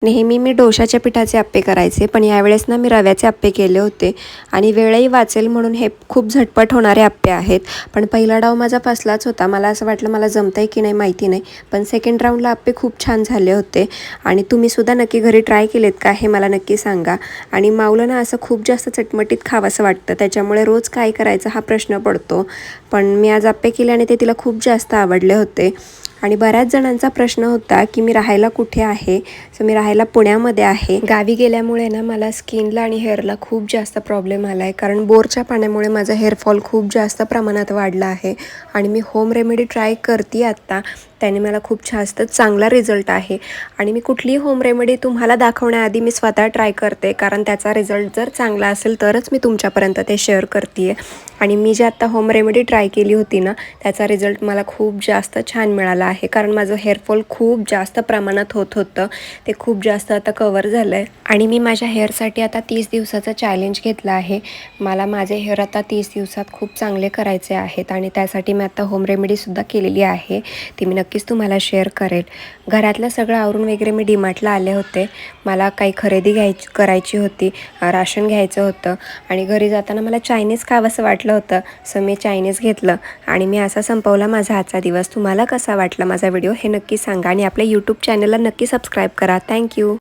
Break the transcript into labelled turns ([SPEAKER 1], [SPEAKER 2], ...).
[SPEAKER 1] नेहमी मी डोशाच्या पिठाचे अप्पे करायचे, पण यावेळेस ना मी रव्याचे अप्पे केले होते आणि वेळही वाचेल म्हणून हे खूप झटपट होणारे अप्पे आहेत. पण पहिला डाव माझा फसलाच होता. मला असं वाटलं मला जमतंय की नाही माहिती नाही, पण सेकंड राऊंडला अप्पे खूप छान झाले होते. आणि तुम्हीसुद्धा नक्की घरी ट्राय केलेत का हे मला नक्की सांगा. आणि माऊला ना असं खूप जास्त चटमटीत खावंसं वाटतं, त्याच्यामुळे रोज काय करायचं हा प्रश्न पडतो. पण मी आज अप्पे केले आणि ते तिला खूप जास्त आवडले होते. आणि बऱ्याच जणांचा प्रश्न होता की मी राहायला कुठे आहे. सो मी राहायला पुण्यामध्ये आहे. गावी गेल्यामुळे ना मला स्किनला आणि हेअरला खूप जास्त प्रॉब्लेम आला आहे, कारण बोरच्या पाण्यामुळे माझा हेअरफॉल खूप जास्त प्रमाणात वाढला आहे. आणि मी होम रेमेडी ट्राय करते आत्ता, त्याने मला खूप जास्त चांगला रिझल्ट आहे. आणि मी कुठलीही होम रेमेडी तुम्हाला दाखवण्याआधी मी स्वतः ट्राय करते, कारण त्याचा रिझल्ट जर चांगला असेल तरच मी तुमच्यापर्यंत ते शेअर करते. आणि मी जे आत्ता होम रेमेडी ट्राय केली होती ना, त्याचा रिझल्ट मला खूप जास्त छान मिळाला आहे. कारण माझं हेअरफॉल खूप जास्त प्रमाणात होत होतं, ते खूप जास्त आता कवर झालं आहे. आणि मी माझ्या हेअरसाठी आता 30 दिवसाचं चॅलेंज घेतलं आहे. मला माझे हेअर आता 30 दिवसात खूप चांगले करायचे आहेत आणि त्यासाठी मी आता होम रेमेडीसुद्धा केलेली आहे. ती मी नक्कीच तुम्हाला शेअर करेल. घरातलं सगळं आवरून वगैरे मी डीमार्टला आले होते. मला काही खरेदी करायची होती, राशन घ्यायचं होतं आणि घरी जाताना मला चायनीज खावंसं वाटलं होतं. सो मी चायनीज घेतलं आणि मी असा संपवला माझा आजचा दिवस. तुम्हाला कसा वाटला माझा व्हिडिओ हे नक्की सांगा आणि आपल्या यूट्यूब चॅनलला नक्की सबस्क्राईब करा. थँक्यू.